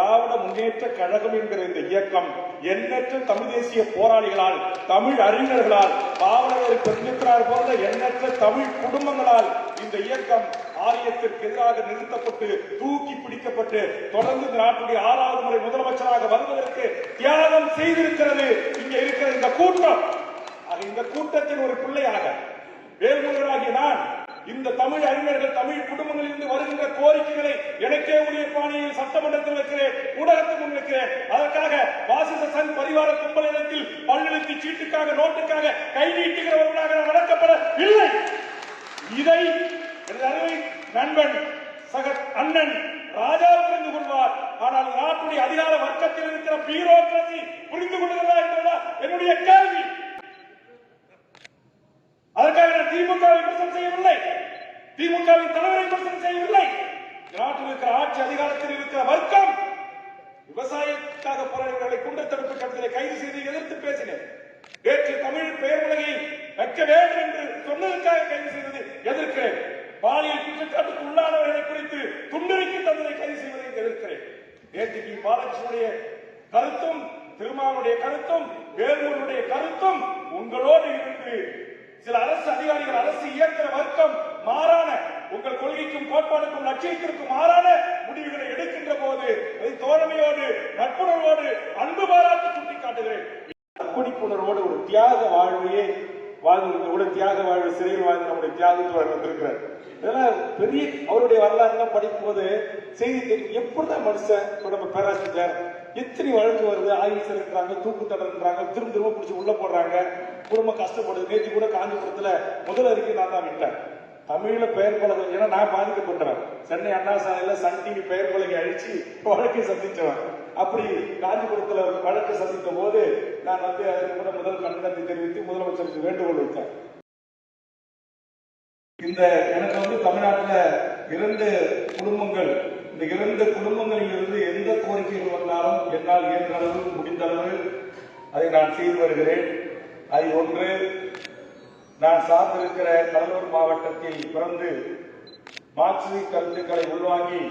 திராவிட முன்னேற்ற கழகம் என்கிற இந்த இயக்கம் எண்ணற்ற தமிழ் தேசிய போராளிகளால், தமிழ் அறிஞர்களால், பாவலர் பெருமித்ரார் போன்ற எண்ணற்ற தமிழ் குடும்பங்களால் இந்த இயக்கம் ஆரியத்திற்கு எதிராக நிறுத்தப்பட்டு தூக்கி பிடிக்கப்பட்டு தொடர்ந்து நாட்டுடைய 6வது முறை முதலமைச்சராக வருவதற்கு தியாகம் செய்திருக்கிறது இங்க இருக்கிற இந்த கூட்டம். இந்த கூட்டத்தின் ஒரு பிள்ளையாக வேல்முருகனாகிய நான் இந்த தமிழ் அறிஞர்கள், தமிழ் குடும்பங்களிலிருந்து வருகின்ற கோரிக்கைகளை எனக்கே உரிய பாணியில் சட்டமன்றத்தில் வைக்கிறேன், ஊடகத்தில் முன்வைக்கிறேன். அதற்காக பாசிச சங் பரிவார கும்பலிடத்தில் பல்லெழுத்து சீட்டுக்காக, நோட்டுக்காக கை நீட்டுகிறவர்களாக நான் வளர்க்கப்படவில்லை. இதை அருமை நண்பன் சக அண்ணன் ராஜா புரிந்து கொள்வார். ஆனால் நாட்டுடைய அதிகார வர்க்கத்தில் இருக்கிற பியூரோக்ரசி புரிந்து கொள்கிறதா என்பதுதான் என்னுடைய கேள்வி. அதற்காக நான் திமுகவை விமர்சனம் செய்யவில்லை, திமுகவின் தலைவரை விமர்சனம் செய்யவில்லை. நாட்டில் இருக்கிற ஆட்சி அதிகாரத்தில் இருக்கிற வர்க்கம் விவசாயத்துக்காக போராடுவர்களை குண்டர் தடுப்பு சட்டத்தை கைது செய்து எதிர்த்து பேசினேன். நேற்று தமிழ் பெயர் உலகை வைக்க வேண்டும் என்று சொன்னதற்காக கைது செய்தது எதிர்க்கிறேன். பாலியல் குற்றச்சாட்டுக்கு உள்ளானவர்களை குறித்து துண்டறிக்கை தந்ததை கைது செய்வதை எதிர்க்கிறேன். நேற்றுக்கு பாலகிருஷ்ணனுடைய கருத்தும், திருமாவளுடைய கருத்தும், வேலூருடைய கருத்தும் உங்களோடு இருந்து சில அரசு அதிகாரிகள், அரசு இயந்திர வர்க்கம் மாறான உங்கள் கொள்கைக்கும் கோட்பாடுக்கும் லட்சியத்திற்கும் மாறான முடிவுகளை எடுக்கின்ற போது அதை தோழமையோடு, நட்புணர்வோடு, அன்பு பாராட்டு சுட்டிக்காட்டுகிறேன். அர்ப்பணிப்புணர்வோடு ஒரு தியாக வாழ்வையே வாழ்ந்து, தியாக வாழ்வு சிறையில் வாழ்ந்து நம்முடைய தியாகத்தோடு வந்திருக்கிறார். இதெல்லாம் பெரிய அவருடைய வரலாறுலாம் படிக்கும் போது செய்தி தெரியும். எப்படிதான் மனுஷன் நம்ம பேராசிரியர் எத்தனை வழக்கு வருது, ஆயுள் சிறைக்கிறாங்க, தூக்கு தடன்றாங்க, திரும்ப பிடிச்சி உள்ள போடுறாங்க, குடும்பம் கஷ்டப்படுது. நேற்று கூட காஞ்சிபுரத்துல முதல் அறிக்கை நான் தான் விட்டேன். தமிழ்ல பெயர் பலகை, ஏன்னா நான் பாதிக்கப்பட்டவன். சென்னை அண்ணா சாலையில சன் டிவி பெயர் பலகை அழிச்சு வழக்கை சந்திச்சவன். அப்படி காஞ்சிபுரத்துல வழக்கு சந்தித்த போது நான் அதற்கு கூட முதல் கண்டனத்தை தெரிவித்து முதலமைச்சருக்கு வேண்டுகோள் வைத்தேன். இந்த எனக்கு தமிழ்நாட்டில் 2 குடும்பங்கள், இந்த 2 குடும்பங்களில் இருந்து எந்த கோரிக்கைகள் வந்தாலும் என்னால் இயன்ற அளவு, முடிந்த அளவு அதை நான் செய்து வருகிறேன். அது ஒன்று, நான் சார்ந்திருக்கிற கடலூர் மாவட்டத்தில் பிறந்து மார்க்சிஸ்ட் கருத்துக்களை உள்வாங்கி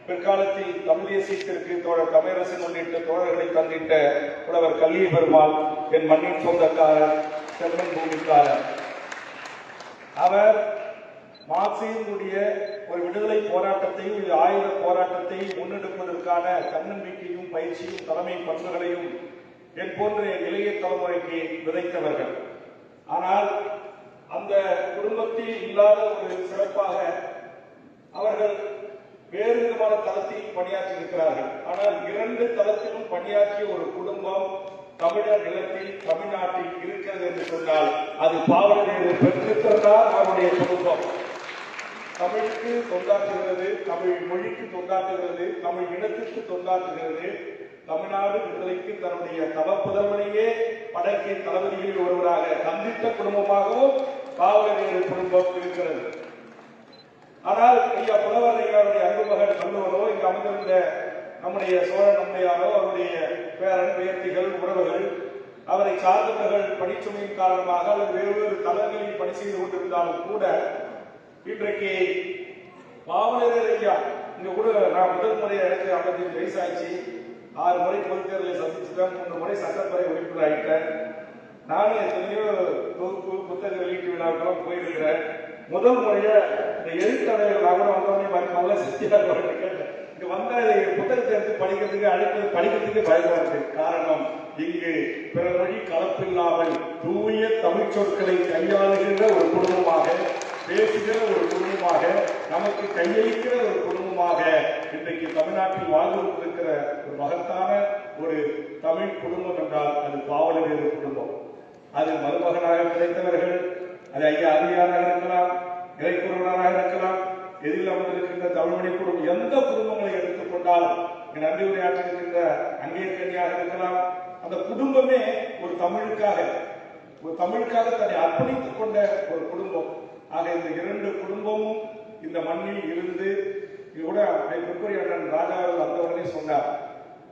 பிற்காலத்தில் தமிழ் தேசியத்திற்கு தோழர் தமிழரசன் உள்ளிட்ட தோழர்களை தந்திட்ட புலவர் கல்வி பெருமாள் என் மண்ணின் சொந்தக்காரர், செம்மன் பூமிக்காரர். அவர் மார்க்சியனுடைய ஒரு விடுதலை போராட்டத்தையும், ஆயுத போராட்டத்தையும் முன்னெடுப்பதற்கான தன்னம்பிக்கையும், பயிற்சியும், தலைமை பண்புகளையும் என் போன்ற இளைய தலைமுறைக்கு விதைத்தவர்கள். ஆனால் அந்த குடும்பத்தில் இல்லாத ஒரு சிறப்பாக அவர்கள் வேறு விதமான தளத்தில் பணியாற்றி இருக்கிறார்கள். ஆனால் 2 தளத்திலும் பணியாற்றிய ஒரு குடும்பம் தமிழர் நிலத்தில், தமிழ்நாட்டில் இருக்கிறது என்று சொன்னால் அது பாவலர் பெற்றிருக்கிறார். அவருடைய குடும்பம் தமிழுக்கு தொண்டாற்றுகிறது, தமிழ் மொழிக்கு தொண்டாற்றுகிறது, தமிழ் இனத்திற்கு தொண்டாற்றுகிறது. தமிழ்நாடு விடுதலைக்கு தன்னுடைய தவப்புதல்வனையே படைக்கு தளபதிகளில் ஒருவராக சந்தித்த குடும்பமாகவும் பாவலர் குடும்பம் இருக்கிறது. ஆனால் ஐயா புலவர் ஐயாவுடைய அன்புமகன் சொல்லுவதோ, இங்கு அமர்ந்திருந்த நம்முடைய சோழன் நம்பியாரோ, அவருடைய பேரன், பேத்திகள், உறவுகள், அவரை சார்ந்தவர்கள் பணிச்சுமையின் காரணமாக அல்லது வேறு தளங்களில் பணி செய்து கொண்டிருந்தாலும் கூட இன்றைக்கு பாவலர் ஐயா இங்க கூட நான் முதல் முறை எனக்கு 55 வயசாச்சு. 6 முறை பொதுத் தேர்தலை சந்திச்சுட்டேன், 3 முறை சட்டப்பேரவை உறுப்பினர் ஆகிட்டேன். நானும் எத்தனையோ தொகுப்பு புத்தக வெளியீட்டு விழாக்கெல்லாம் போயிருக்கிறேன். முதல் முறைய இந்த எழுத்தடைகள் நகரம் வந்தோடனே நல்ல சித்தியாக கேட்டேன். இங்க வந்த புத்தகத்தை எடுத்து படிக்கிறதுக்கு பயமா இருக்கு. காரணம், இங்கு பிற மொழி கலப்பில்லாமல் தூய தமிழ் சொற்களை கையாளுகின்ற ஒரு குடும்பமாக, பேசுகிற ஒரு குடும்பமாக, நமக்கு கையளிக்கிற ஒரு குடும்பமாக இன்றைக்கு தமிழ்நாட்டில் வாழ்ந்து கொண்டிருக்கிற ஒரு மகத்தான ஒரு தமிழ் குடும்பம் என்றால் அது பாவலர் குடும்பம். அது மருமகனாக கிடைத்தவர்கள், அது ஐயா அறிவியாராக இருக்கலாம், இறைக்குறவராக இருக்கலாம், எதிரில் அமர்ந்திருக்கின்ற தமிழ்மொழி குடும்பம், எந்த குடும்பங்களை எடுத்துக்கொண்டாலும் நன்றி உரையாற்றிருக்கின்ற அங்கேற்கனியாக இருக்கலாம். அந்த குடும்பமே ஒரு தமிழுக்காக தன்னை அர்ப்பணித்துக் கொண்ட ஒரு குடும்பம். ஆக இந்த 2 குடும்பமும் இந்த மண்ணில் இருந்து கூட அண்ணன் ராஜாவில் அந்த உடனே சொன்னார்,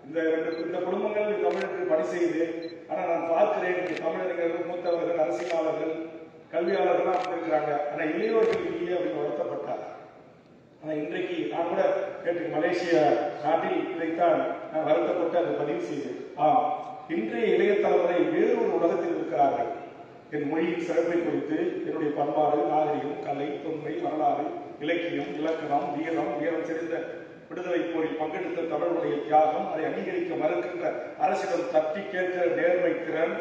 இந்த குடும்பங்கள் தமிழுக்கு பணி செய்து. ஆனால் நான் பார்க்கிறேன், தமிழறிஞர்கள், மூத்தவர்கள், அரசியலாளர்கள், கல்வியாளர்கள் இருக்கிறாங்க, ஆனா இளையோர்கள் இல்லையே அப்படின்னு வருத்தப்பட்டார். ஆனா இன்றைக்கு நான் கூட நேற்று மலேசிய நாட்டில் இதைத்தான் நான் வருத்தப்பட்டு அதை பதிவு செய்தேன். இன்றைய இளைய தலைமுறை வேறொரு உலகத்தில் இருக்கிறார்கள். என் மொழியின் சிறப்பை குறித்து, என்னுடைய பண்பாடு, நாகரிகம், கலை, தொன்மை, வரலாறு, இலக்கியம், இலக்கணம், வீரம் செறிந்த விடுதலை போரில் பங்கெடுத்த தமிழுடைய தியாகம், அதை அங்கீகரிக்க மறுக்கின்ற அரசிடம் தட்டி கேட்கிற நேர்மை திறன்,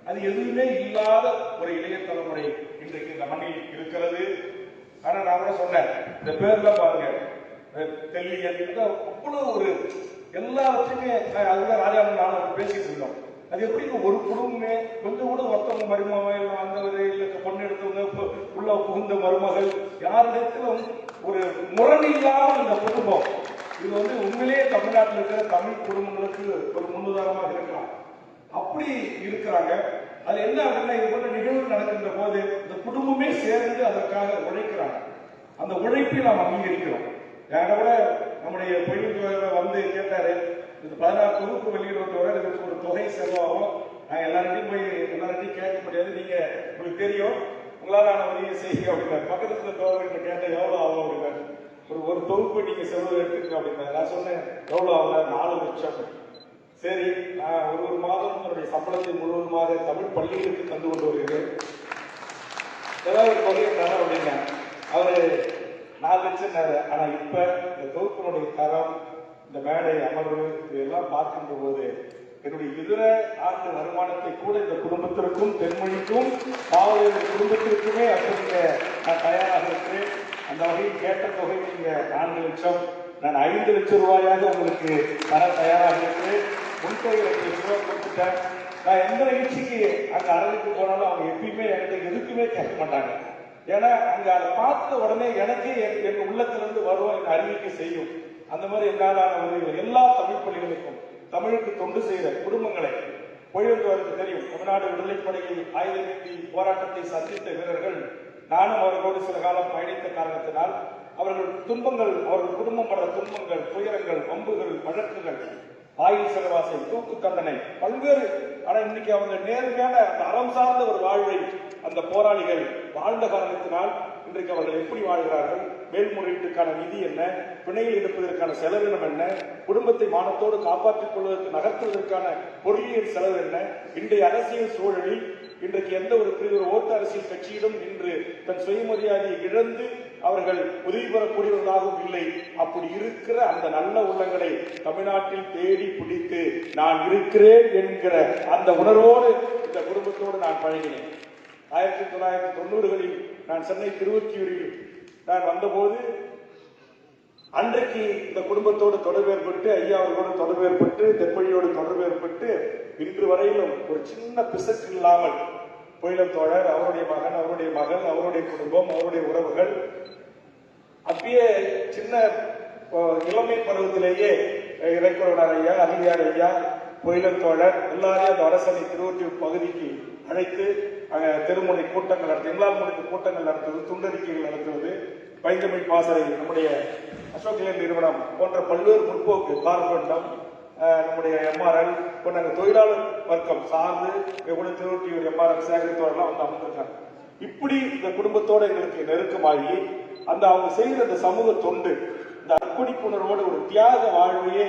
அது எதுவுமே இல்லாத ஒரு இளைய தலைமுறை இன்றைக்கு இந்த மண்ணில் இருக்கிறது. ஆனா நான் கூட சொன்னேன், இந்த பேர்லாம் பாருங்க, தெல்லியன், அவ்வளவு ஒரு எல்லாவற்றுமே அதுதான் ராஜாவும் நானும் பேசிட்டு இருந்தோம். அது எப்படி ஒரு குடும்பமே கொஞ்சம் கூட ஒருத்தவங்க மருமகள் வந்தவர் இல்லை பொண்ணு எடுத்தவங்க உள்ள புகுந்த மருமகள் யாரிடத்திலும் ஒரு முரண் இல்லாமல் இந்த குடும்பம் இது உண்மையிலேயே தமிழ்நாட்டில் இருக்கிற தமிழ் குடும்பங்களுக்கு ஒரு முன்னுதாரணமாக இருக்கலாம். அப்படி இருக்கிறாங்க. அது என்ன அப்படின்னா, இது போன்ற நிகழ்வு நடக்கின்ற போது இந்த குடும்பமே சேர்ந்து அதற்காக உழைக்கிறாங்க. அந்த உழைப்பை நாம் அங்கீகரிக்கிறோம். என்கிட்ட கூட நம்முடைய பொய்யில் கேட்டாரு, இது 16 தொகுப்பு வெளியிடுவதோட இதுக்கு ஒரு தொகை செலவாகும். நாங்கள் எல்லார்ட்டையும் கேட்க முடியாது, நீங்க உங்களுக்கு தெரியும், உங்களால் நான் உதவி செய்யுங்க அப்படின்னாரு. பக்கத்துல கவர்மெண்ட் கேட்டால் எவ்வளோ ஆகும் அப்படின்னாரு. ஒரு தொகுப்பு நீங்க செலவு எடுத்துக்க அப்படின்னாரு. நான் சொன்னேன் எவ்வளோ ஆகும், 4 லட்சம். சரி, நான் ஒரு மாதம் என்னுடைய சம்பளத்தை முழுவதுமாக தமிழ் பள்ளிகளுக்கு தந்து கொண்டு வருகிறேன், ஏதாவது ஒரு தொகை தர அப்படின்னா அவரு 4 லட்சம். ஆனா இப்ப இந்த தொகுப்பினுடைய தரம், இந்த மேடை அமர்வு இதெல்லாம் பார்க்கின்ற போது என்னுடைய இதர ஆண்டு வருமானத்தை கூட இந்த குடும்பத்திற்கும் தென்மொழிக்கும் பாவலர் குடும்பத்திற்குமே அப்படிங்க நான் தயாராக இருக்கிறேன். அந்த வகையில் கேட்ட தொகை நீங்க 4 லட்சம், நான் 5 லட்சம் ரூபாயாக உங்களுக்கு தர தயாராக இருக்கிறேன். முன்தொகை கொடுத்துட்டேன். நான் எந்த நிகழ்ச்சிக்கு அங்க அரங்குக்கு போனாலும் அவங்க எப்பயுமே என்கிட்ட எதுக்குமே கேட்க மாட்டாங்க. ஏன்னா அங்க அதை பார்த்த உடனே எனக்கு என் உள்ளத்திலிருந்து வரும், என் அறிவிக்கை செய்யும். அந்த மாதிரி என்னாலான உதவிகள் எல்லா தமிழ் பள்ளிகளுக்கும் தமிழுக்கு தொண்டு செய்த குடும்பங்களை பொழிவருக்கு தெரியும். தமிழ்நாடு விடுதலைப்படையில் ஆயுதமேந்தி போராட்டத்தை சந்தித்த வீரர்கள், நானும் அவர்களோடு சில காலம் பயணித்த காரணத்தினால் அவர்கள் துன்பங்கள், அவர்கள் குடும்பம் படுற துன்பங்கள், துயரங்கள், வம்புகள், வழக்குகள், ஆயுள் சிறைவாசை, தூக்கு தண்டனை, பல்வேறு. ஆனா இன்னைக்கு அவங்க நேர்மையான அறம் சார்ந்த ஒரு வாழ்வை அந்த போராளிகள் வாழ்ந்த காரணத்தினால் இன்றைக்கு அவர்கள் எப்படி வாழ்கிறார்கள், மேல்முறையீட்டுக்கான நிதி என்ன, பிணையில் எடுப்பதற்கான செலவினம் என்ன, குடும்பத்தை மானத்தோடு காப்பாற்றிக் கொள்வதற்கு நகர்த்துவதற்கான பொருளியல் செலவு என்ன, இன்றைய அரசியல் சூழலில் இன்றைக்கு எந்த ஒரு ஓட்டு அரசியல் கட்சியிடம் இன்று தன் சுயமரியாதையை இழந்து அவர்கள் உதவி பெறக்கூடியவர்களாகவும் இல்லை. அப்படி இருக்கிற அந்த நல்ல உள்ளங்களை தமிழ்நாட்டில் தேடி பிடித்து நான் இருக்கிறேன் என்கிற அந்த உணர்வோடு இந்த குடும்பத்தோடு நான் பழகினேன். 1990களில் நான் சென்னை திருவொற்றியூரில் நான் வந்தபோது அன்றைக்கு இந்த குடும்பத்தோடு தொடர்பு ஏற்பட்டு, ஐயா அவர்களோடு தொடர்பு ஏற்பட்டு, தென்மொழியோடு தொடர்பு ஏற்பட்டு, இன்று வரையிலும் ஒரு சின்ன பிசக்கு இல்லாமல் பொய்லத் தோழர், அவருடைய மகன், அவருடைய மகள், அவருடைய குடும்பம், அவருடைய உறவுகள், அப்பயே சின்ன இளமை பருவத்திலேயே இறைக்குறவர் ஐயா, அருளியார் ஐயா, பொய்லத் தோழர் எல்லாரையும் அந்த வடசென்னை திருவொற்றியூர் பகுதிக்கு அழைத்து தெருமுனை கூட்டங்கள் நடத்துவது, எங்களால் முடிந்த கூட்டங்கள் நடத்துவது, துண்டறிக்கைகள் நடத்துவது, பைந்தமிழ் பாசறை, நம்முடைய அசோக் நிறுவனம் போன்ற பல்வேறு முற்போக்கு கார்பண்டம், நம்முடைய எம்ஆர்எல் போன்ற தொழிலாளர் வர்க்கம் சார்ந்து திருவொற்றியூர் எம்ஆர்எல் சேகரித்தவர்கள்லாம் வந்து அமர்ந்திருக்காங்க. இப்படி இந்த குடும்பத்தோடு எங்களுக்கு நெருக்கமாகி அந்த அவங்க செய்கிற அந்த சமூக தொண்டு, இந்த அர்ப்பணிப்புணர்வோடு ஒரு தியாக வாழ்வையே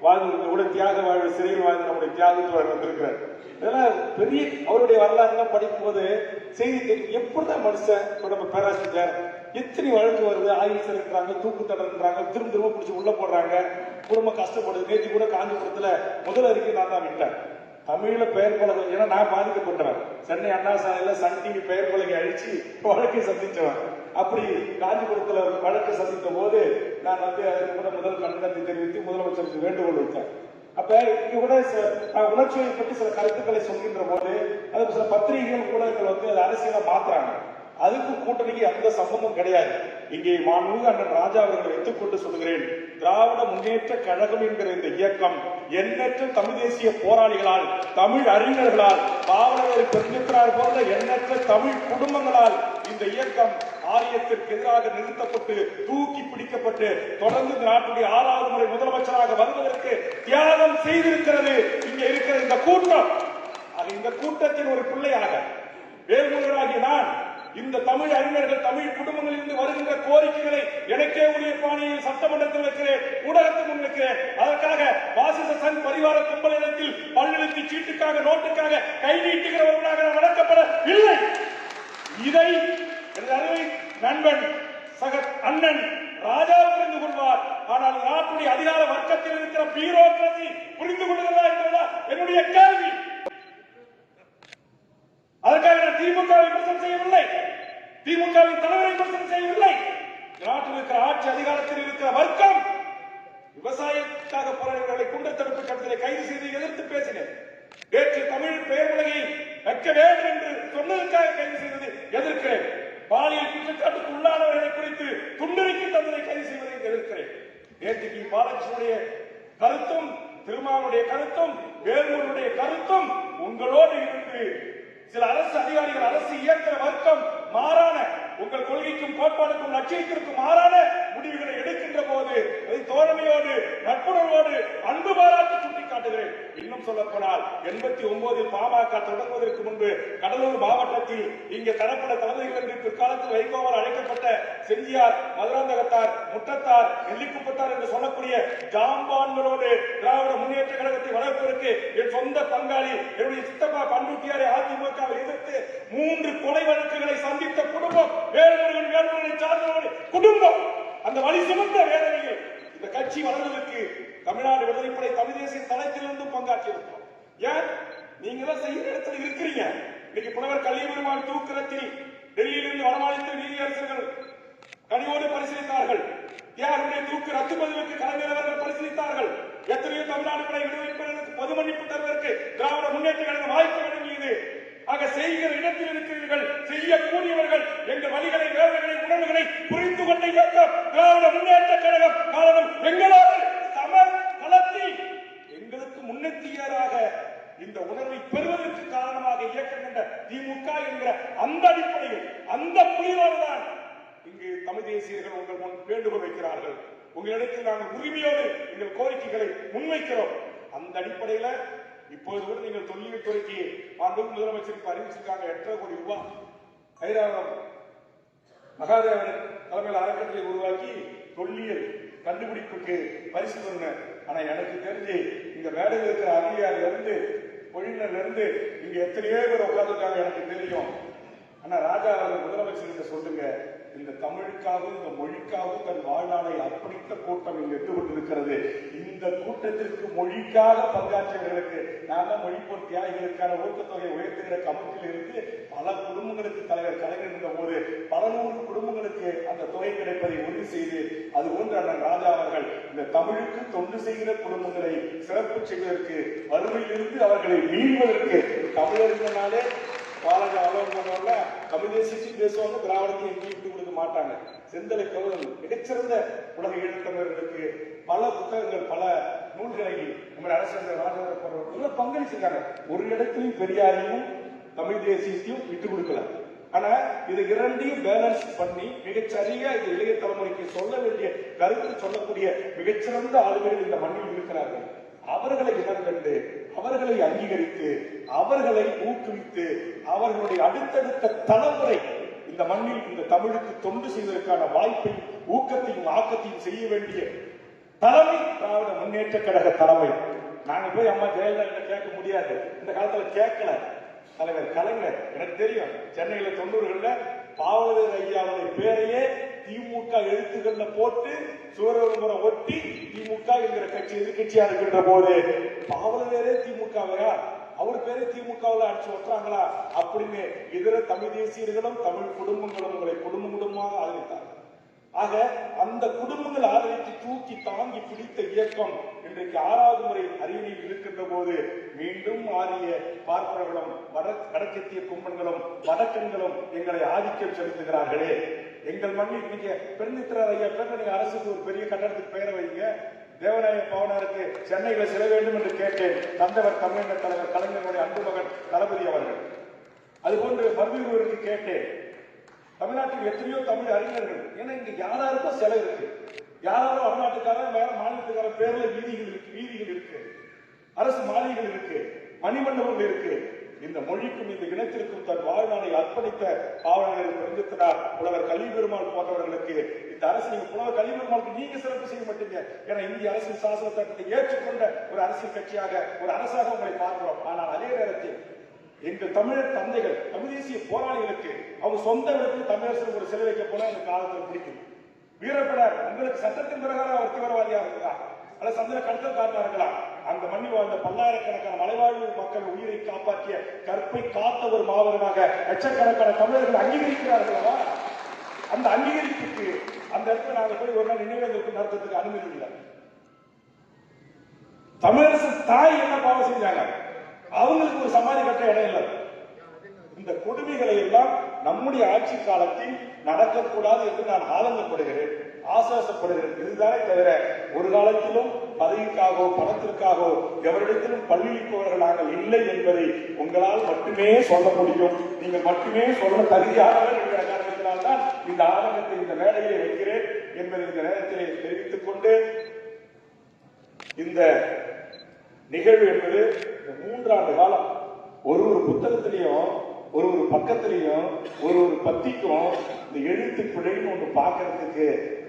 வாழ்ந்து தியாக வாழ்வு சிறையில் வாழ்ந்து நம்முடைய தியாகத்தோடு வந்திருக்கிறார். இதெல்லாம் பெரிய அவருடைய வரலாறுலாம் படிக்கும் போது செய்தி எப்படிதான் மனுஷன் நம்ம பேராசிரியர் எத்தனை வழக்கு வருது, ஆயுள் சிறைக்கிறாங்க, தூக்கு தடன்றாங்க, திரும்ப பிடிச்சி உள்ள போடுறாங்க, குடும்பம் கஷ்டப்படுது. நேற்று கூட காஞ்சிபுரத்துல முதல் அறிக்கை நான் தான் விட்டேன். தமிழ்ல பெயர் பலகை, ஏன்னா நான் பாதிக்கப்பட்டவன், சென்னை அண்ணா சாலையில சன் டிவி பெயர் பலகை அழிச்சு வழக்கை சந்திச்சவன். அப்படி காஞ்சிபுரத்துல வழக்கு சந்தித்த போது நான் வந்து அதற்கு கூட முதல் கண்டனத்தை தெரிவித்து முதலமைச்சருக்கு வேண்டுகோள் வைத்தேன். அப்ப இங்க கூட உணர்ச்சியை பற்றி சில கருத்துக்களை சொல்கின்ற போது அதுக்கு சில பத்திரிகைகள் ஊடகங்கள் வந்து அது அரசியலை மாத்துறாங்க. அதுக்கு கூட்டணிக்கு எந்த சம்பந்தமும் கிடையாது. இங்கே மாண்புமிகு அண்ணன் ராஜா அவர்களை வைத்துக்கொண்டு சொல்கிறேன், திராவிட முன்னேற்ற கழகம் என்கிற இந்த இயக்கம் எண்ணற்ற தமிழ் தேசிய போராளிகளால், தமிழ் அறிஞர்களால், பாவலர் பெருமித்திரார் போன்ற எண்ணற்ற தமிழ் குடும்பங்களால் இந்த இயக்கம் ஆரியத்திற்கு எதிராக நிறுத்தப்பட்டு தூக்கி பிடிக்கப்பட்டு தொடர்ந்து இந்த நாட்டுடைய 6வது முறை முதலமைச்சராக வருவதற்கு தியாகம் செய்திருக்கிறது இங்கே இருக்கிற இந்த கூட்டம். இந்த கூட்டத்தின் ஒரு பிள்ளையாக வேல்முருகனாகிய நான் இந்த தமிழ் அறிஞர்கள் தமிழ் குடும்பங்களில் இருந்து வருகின்ற கோரிக்கைகளை எனக்கே உரிய பாணியில் சட்டமன்றத்தில் வைக்கிறேன், ஊடகத்தில் முன் வைக்கிறேன். அதற்காக பாசிச சங் பரிவார கும்பலிடத்தில் பல்லெழுத்து சீட்டுக்காக நோட்டுக்காக கை நீட்டுகிறவர்களாக நடக்கப்பட இல்லை. இதை அருமை நண்பன் சக அண்ணன் ராஜா புரிந்து கொள்வார். ஆனால் நாட்டுடைய அதிகார வர்க்கத்தில் இருக்கிற பியூரோக்ரசி புரிந்து கொள்கிறதா என்பதுதான் என்னுடைய கேள்வி. அதற்காக நான் திமுகவை விமர்சனம் செய்யவில்லை, திமுகவின் தலைவரை விமர்சனம் செய்யவில்லை. நாட்டில் இருக்கிற ஆட்சி அதிகாரத்தில் இருக்கிற வர்க்கம் விவசாயத்துக்காக போராடியவர்களை குண்டர் தடுப்பு சட்டத்திலே கைது செய்து எதிர்த்து பேசினேன். நேற்று தமிழ் பெயர் உலகை வைக்க வேண்டும் என்று சொன்னதற்காக கைது செய்தது எதிர்க்கிறேன். பாலியல் குற்றச்சாட்டுக்கு உள்ளானவர்களை குறித்து துண்டறிக்கை தந்ததை கைது செய்வதை எதிர்க்கிறேன். நேற்றுக்கு பாலகிருஷ்ணனுடைய கருத்தும் திருமாவளுடைய கருத்தும் வேலூருடைய கருத்தும் உங்களோடு இருந்து சில அரசு அதிகாரிகள் அரசு இயந்திர வர்க்கம் மாறான உங்கள் கொள்கைக்கும் கோட்பாடுக்கும் லட்சியத்திற்கும் மாறான முடிவுகளை எடுக்கின்ற போது அதை தோழமையோடு நட்புணர்வோடு அன்பு பாராட்டி சுட்டிக்காட்டுகிறேன். இன்னும் சொல்ல போனால் 89 பாமக தொடங்குவதற்கு முன்பு கடலூர் மாவட்டத்தில் இங்கே தரப்பட தளபதிகள் என்று பிற்காலத்தில் வைகோவால் அழைக்கப்பட்ட செஞ்சியார், மதுராந்தகத்தார், முட்டத்தார், நெல்லிக்குப்பத்தார் என்று சொல்லக்கூடிய ஜாம்பான்களோடு திராவிட முன்னேற்ற கழகத்தை வளர்ப்பதற்கு என் சொந்த பங்காளி என்னுடைய சித்தப்பா பண்ருட்டியாரை அதிமுகவை எதிர்த்து 3 கொலை வழக்குகளை சந்தித்த குடும்பம் வேலுமுருகன், வேலுமுருகனை சார்ந்தவர்கள் குடும்பம். அந்த வழி சுமந்த வேதனையில் இந்த கட்சி வளர்வதற்கு தமிழ்நாடு விடுதலைப்படை தமிழ் தேசிய தளத்திலிருந்து பங்காற்றி இருக்கிறோம். ஏன் நீங்க தான் செய்கிற இடத்துல இருக்கிறீங்க. இன்னைக்கு புலவர் கலியபெருமாள் தூக்குறத்தில் டெல்லியிலிருந்து வடமாநில நீதியரசர்கள் கனிவோடு பரிசீலித்தார்கள். தியாகருடைய தூக்கு ரத்து பதிவுக்கு கலைஞர் அவர்கள் பரிசீலித்தார்கள். எத்தனையோ தமிழ்நாடு படை விடுதலைப்படையினருக்கு பொது மன்னிப்பு தருவதற்கு திராவிட முன்னேற்ற கழகம் வாய்ப்பு வழங்கியது. ஆக செய்கிற இடத்தில் இருக்கிறீர்கள், செய்யக்கூடியவர்கள் எங்கள் வழிகளை வேதனைகளை உணர்வுகளை புரிந்து கொண்ட இயக்கம் திராவிட முன்னேற்ற கழகம். காரணம் எங்களோடு சம களத்தில் எங்களுக்கு முன்னெத்தியராக இந்த உணர்வை பெறுவதற்கு காரணமாக இயக்கம் என்ற திமுக என்ற அந்த அடிப்படையில் அந்த புரிதோடுதான் இங்கு தமிழ் தேசியர்கள் உங்கள் முன் வேண்டுகோள் வைக்கிறார்கள். உங்களிடத்தில் நாங்கள் உரிமையோடு எங்கள் கோரிக்கைகளை முன்வைக்கிறோம். அந்த அடிப்படையில் இப்போது கூட நீங்கள் தொல்லியல் துறைக்கு முதலமைச்சருக்கு அறிவிச்சிருக்காங்க 8.5 கோடி ரூபாய். ஐராவரம் மகாதேவன் தலைமையில் அறக்கட்டளை உருவாக்கி தொல்லியல் கண்டுபிடிப்புக்கு பரிசு பண்ண. ஆனா எனக்கு தெரிஞ்சு இங்க மேடையில் இருக்கிற அதிகாரில இருந்து பொழினர்ல இருந்து இங்க எத்தனையோ பேர் உட்கார்ந்துருக்காங்க எனக்கு தெரியும். ஆனா ராஜா அவர்கள் முதலமைச்சர் சொல்லுங்க, இந்த தமிழுக்காகவும் இந்த மொழிக்காகவும் தன் வாழ்நாளை அர்ப்பணித்த கூட்டம் இங்கு எட்டு கொண்டிருக்கிறது. இந்த கூட்டத்திற்கு மொழிக்காக பங்காற்றியவர்களுக்கு நாங்க மொழிப்போர் தியாகிகளுக்கான ஊக்கத்தொகை உயர்த்துகிற கமிட்டியில் இருந்து பல குடும்பங்களுக்கு தலைவர் கலைஞர் இருந்த போது பல 100 குடும்பங்களுக்கு அந்த தொகை கிடைப்பதை உறுதி செய்து அதுபோன்று அண்ணன் ராஜா அவர்கள் இந்த தமிழுக்கு தொண்டு செய்கிற குடும்பங்களை சிறப்பு செய்வதற்கு வறுமையிலிருந்து அவர்களை மீள்வதற்கு தமிழர்களாலே பாலக அலுவலகங்கள்ல தமிழ் தேசிய பேசுவாங்க, திராவிடத்தை எங்கேயும் விட்டு கொடுக்க மாட்டாங்க. செந்தலை கவுதல் மிகச்சிறந்த உலக ஈழத்தமிழர்களுக்கு பல புத்தகங்கள் பல நூல்களை நம்ம அரசர் ராஜேந்திர போன்றவர்கள் பங்களிச்சிருக்காங்க. ஒரு இடத்திலையும் பெரியாரையும் தமிழ் தேசியத்தையும் விட்டு கொடுக்கல. ஆனா இது இரண்டையும் பேலன்ஸ் பண்ணி மிகச்சரியா இந்த இளைய தலைமுறைக்கு சொல்ல வேண்டிய கருத்து சொல்லக்கூடிய மிகச்சிறந்த ஆளுமைகள் இந்த மண்ணில் இருக்கிறார்கள். அவர்களை இனங்கண்டு அவர்களை அங்கீகரித்து அவர்களை ஊக்குவித்து அவர்களுடைய அடுத்தடுத்த தலைமுறை இந்த மண்ணில் இந்த தமிழுக்கு தொண்டு செய்வதற்கான வாய்ப்பையும் ஊக்கத்தையும் ஆக்கத்தையும் செய்ய வேண்டிய தலைமை திராவிட முன்னேற்ற கழக தலைமை. நாங்க போய் அம்மா ஜெயலலிதா கேட்க முடியாது, இந்த காலத்துல கேட்கல. தலைவர் கலைஞர் எனக்கு தெரியும், சென்னையில 90களில் பாவலர் ஐயாவுடைய பேரையே திமுக எழுத்துக்கள்ல போட்டு சூரமுறை ஒட்டி திமுக என்கிற கட்சி எதிர்கட்சியா இருக்கின்ற போது பாவலரே திமுகவையா அவர் பேரை திமுகவில் அடிச்சு ஒட்டுறாங்களா அப்படின்னு இதர தமிழ் தேசியர்களும் தமிழ் குடும்பங்களும் உங்களை குடும்பமாக ஆதரித்தார்கள். ஆக அந்த குடும்பங்கள் ஆதரித்து தூக்கி தாங்கி பிடித்த இயக்கம் இன்றைக்கு 6வது முறை அரியணையில் இருக்கின்ற போது மீண்டும் ஆரிய பார்ப்பவர்களும் வடக்கத்திய கும்பன்களும் வடக்கன்களும் எங்களை ஆதிக்கம் செலுத்துகிறார்களே. எங்கள் மண்ணில் நீங்க பெருந்தித்திரார் ஐயா பேர் நீங்க அரசுக்கு ஒரு பெரிய கட்டடத்துக்கு பெயரை வைங்க, தேவநாய பவனாருக்கு சென்னையில செல்ல வேண்டும் என்று கேட்டேன். தந்தவர் தமிழக தலைவர் கலைஞருடைய அன்பு மகன் தளபதி அவர்கள். அதுபோன்று பல்வேறு கேட்டேன். தமிழ்நாட்டில் எத்தனையோ தமிழ் அறிஞர்கள், ஏன்னா இங்க யாராருக்கும் சிலை இருக்கு, யாராரும் வடநாட்டுக்காரன் வேற மாநிலத்துக்கார பேர்ல வீதிகள் இருக்கு, அரசு மாளிகைகள் இருக்கு, மணிமண்டபங்கள் இருக்கு. இந்த மொழிக்கும் இந்த இனத்திற்கும் தன் வாழ்நாளை அர்ப்பணித்த பாவலர் பெருந்தத்தினார் புலவர் கல்வி பெருமாள் போன்றவர்களுக்கு இந்த அரசு நீங்க புலவர் கல்வி பெருமாளுக்கு நீங்க சிறப்பு செய்ய மாட்டீங்க. ஏன்னா இந்திய அரசியல் சாசன சட்டத்தை ஏற்றுக்கொண்ட ஒரு அரசியல் கட்சியாக ஒரு அரசாக உங்களை பார்க்கிறோம். ஆனால் அதே நேரத்தில் எங்கள் தமிழர் தந்தைகள் தமிழ் தேசிய போராளிகளுக்கு அவங்க சொந்த இடத்தில் தமிழரசு ஒரு சிலை வைக்க போனா இந்த காலத்தில் பிடிக்கும். வீரப்படார் உங்களுக்கு சட்டத்தின் பிரகாரம் அவர் தீவிரவாதியாக இருக்கலாம் அல்ல சந்திர கடத்தல்காரனா இருக்கலாம். அந்த மண்ணில் வாழ்ந்த பல்லாயிரக்கணக்கான மலைவாழ்வு மக்கள் உயிரை காப்பாற்றிய கற்பை காத்த ஒரு மாவீரனாக லட்சக்கணக்கான தமிழர்கள் அங்கீகரிக்கிறார்களா? அந்த அங்கீகரிப்புக்கு அந்த இடத்துல நாங்கள் போய் ஒரு நாள் நினைவேந்தலுக்கு நடத்துறதுக்கு அனுமதி இல்லை. தமிழரசு தாய் என்ன பாவம் செஞ்சாங்க? அவங்களுக்கு ஒரு சமாதி கட்ட இடம் இல்லை. இந்த கொடுமைகளை எல்லாம் நம்முடைய ஆட்சி காலத்தில் நடக்கக்கூடாது என்று நான் ஆதங்கப்படுகிறேன், ஆசாசப்படுகிறேன். இதுதானே தவிர ஒரு காலத்திலும் பதவிக்காகவோ பணத்திற்காகவோ எவரிடத்திலும் பள்ளிப்பவர்கள் நாங்கள் இல்லை என்பதை உங்களால் மட்டுமே சொல்ல முடியும். நீங்கள் மட்டுமே சொல்ல தகுதியானவர் என்கிற காரணத்தினால்தான் இந்த ஆதங்கத்தை இந்த மேடையிலே வைக்கிறேன் என்பதை இந்த நேரத்திலே தெரிவித்துக் கொண்டு, இந்த நிகழ்வு என்பது 3 ஆண்டு காலம் ஒரு புத்தகத்திலையும் ஒரு பக்கத்திலையும் ஒரு பத்திக்கும் இந்த எழுத்து பிழைன்னு ஒண்ணு பாக்குறதுக்கு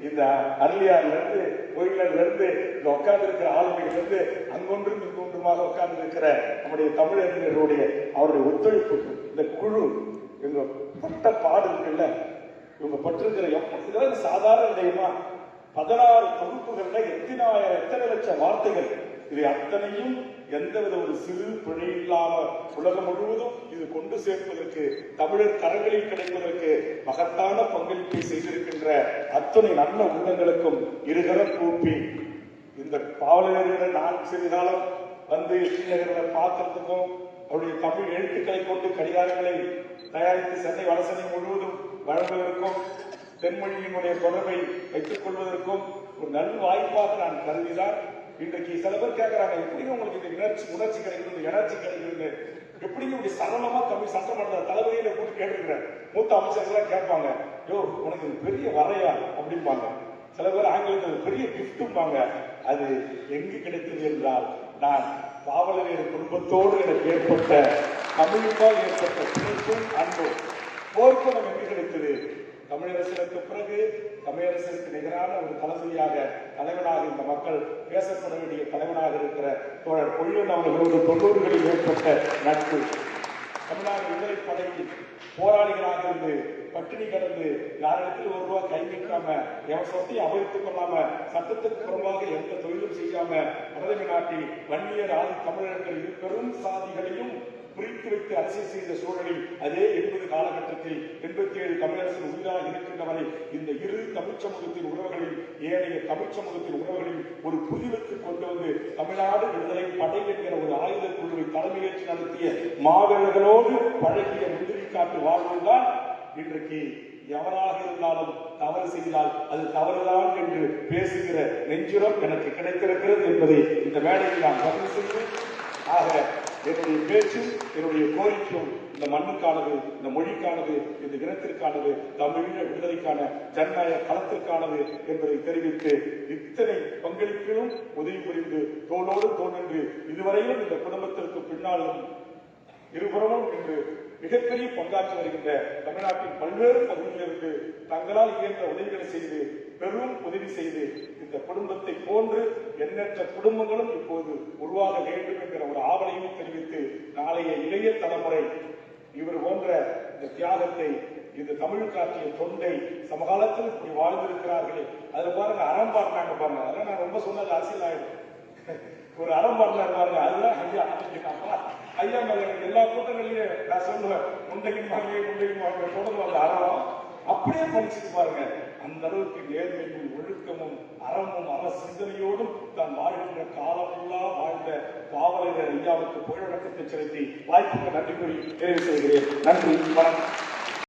இந்த அருளியார்ல இருந்து கோயிலர்ல இருந்து இந்த உட்கார்ந்து இருக்கிற ஆளுமையில இருந்து அங்கொன்றும் இங்கொன்றுமாக உட்கார்ந்து இருக்கிற நம்முடைய தமிழறிஞர்களுடைய அவருடைய ஒத்துழைப்பு இந்த குழு இவங்க பட்ட பாடு இருக்குல்ல, இவங்க பட்டிருக்கிற இதெல்லாம் சாதாரண நிலையமா 16 தொகுப்புகள்ல எத்தனை லட்சம் வார்த்தைகள், இதை அத்தனையும் எந்தவித ஒரு சிறு பிழை இல்லாமல் உலகம் முழுவதும் இது கொண்டு சேர்ப்பதற்கு தமிழர் கரங்களில் கிடைப்பதற்கு மகத்தான பங்களிப்பை செய்திருக்கின்ற அத்தனை நல்ல உள்ளங்களுக்கும் இருகரம் கூப்பி இந்த பாவலர்களை நான் சிறுகாலம் வந்து இளைஞர்களை பார்க்கறதுக்கும் அவருடைய தமிழ் எழுத்துக்களை கொண்டு கடிகாரங்களை தயாரித்து சென்னை வடசென்னை முழுவதும் வழங்குவதற்கும் தென்மொழியினுடைய தொடர்பை வைத்துக் கொள்வதற்கும் ஒரு நல்ல வாய்ப்பாக நான் கருதிதான் இன்றைக்கு சில பேர் கேட்கிறாங்க, எப்படிங்க உங்களுக்கு இந்த உணர்ச்சி கிடைக்கிறது, எனர்ஜி கிடைக்கிறது, எப்படிங்க இப்படி சரளமா தமிழ் சட்டமன்ற தலைவரையில கூட்டு கேட்டுக்கிறேன். மூத்த அமைச்சர்கள் கேட்பாங்க, யோ உனக்கு பெரிய வரையா அப்படிம்பாங்க. சில பேர் ஆங்கிலத்தில் பெரிய கிஃப்ட்பாங்க. அது எங்கு கிடைத்தது என்றால், நான் பாவலர் குடும்பத்தோடு எனக்கு ஏற்பட்ட தமிழுக்கால் ஏற்பட்ட பிணைப்பும் அன்பும் போர்க்குணம் எங்கு கிடைத்தது. தமிழரசனுக்கு பிறகு தமிழரசனுக்கு நிகரான ஒரு தளபதியாக தலைவனாக இந்த மக்கள் பேசப்பட வேண்டிய தலைவனாக இருக்கிற தோழர் பொழியன் அவர்களோடு 90களில் ஏற்பட்ட நட்பு, தமிழ்நாடு விடுதலை படையில் போராளிகளாக இருந்து பட்டினி கடந்து யாரிடத்தில் ஒரு ரூபாய் கை நீக்காம எவன் சொத்தையும் அபகரித்துக் கொள்ளாம சட்டத்துக்கு புறம்பாக எந்த தொழிலும் செய்யாம வடதமிழ் நாட்டில் வன்னியர் ஆதி தமிழர்கள் இரு பெரும் சாதிகளையும் குறித்து வைத்து அரசியல் செய்த சூழலில் அதே 80 காலகட்டத்தில் 87 தமிழரசு உயிராக இருக்கின்றவரை இந்த இரு தமிழ் சமூகத்தின் உறவுகளில் ஏனைய தமிழ் சமூகத்தின் உறவுகளில் ஒரு புதிவுக்கு கொண்டு வந்து தமிழ்நாடு விடுதலை படை என்கிற ஒரு ஆயுத குழுவை தலைமையேற்று நடத்திய மாவீரர்களோடு பழகிய முந்திரி காட்டு வாழ்வுதான் இன்றைக்கு எவராக இருந்தாலும் தவறு செய்தால் அது தவறுதான் என்று பேசுகிற நெஞ்சுரம் எனக்கு கிடைத்திருக்கிறது என்பதை இந்த மேடையில் நான் பதிவு செய்து, ஆக என்னுடைய பேச்சும் என்னுடைய கோரிக்கையும் இந்த மண்ணுக்கானது, இந்த மொழிக்கானது, இந்த இனத்திற்கானது, தமிழீழ விடுதலைக்கான ஜனநாயக களத்திற்கானது என்பதை தெரிவித்து, இத்தனை பங்களிப்பிலும் உதவி புரிந்து தோளோடு தோன்றி இதுவரையிலும் இந்த குடும்பத்திற்கு பின்னாலும் இருபுறமும் இன்று மிகப்பெரிய பங்காற்றி வருகின்ற தமிழ்நாட்டின் பல்வேறு பகுதிகளிலிருந்து தங்களால் இயன்ற உதவிகளை செய்து பெரும் உதவி செய்து இந்த குடும்பத்தை போன்று எண்ணற்ற குடும்பங்களும் இப்போது உருவாக வேண்டும் என்கிற ஒரு ஆவலையும் தெரிவித்து, நாளைய இளைய தலைமுறை இவர் போன்ற இந்த தியாகத்தை, இந்த தமிழ் காட்டிய தொண்டை சமகாலத்தில் இப்படி வாழ்ந்திருக்கிறார்களே, அதுல பாருங்க அறம் பாருங்க பாருங்க, அதெல்லாம் நான் ரொம்ப சொன்னது அரசியல் ஆயிடும். ஒரு அறம் பாருங்க பாருங்க, அதுதான் ஐயா ஐயா எல்லா கூட்டங்களையும் நான் சொல்லுவேன், முண்டையும் வாங்க தொடர்ந்து அந்த அறம் அப்படியே படிச்சுட்டு பாருங்க. அந்த அளவுக்கு நேர்மையும் ஒழுக்கமும் அறமும் அற சிந்தனையோடும் தான் வாழ்கின்ற காலமுள்ளா வாழ்ந்த பாவலர் ஐயாவுக்கு புகழடக்கத்தை செலுத்தி வாய்ப்புக்கு நன்றி கூறி நிறைவு செய்கிறேன். நன்றி, வணக்கம்.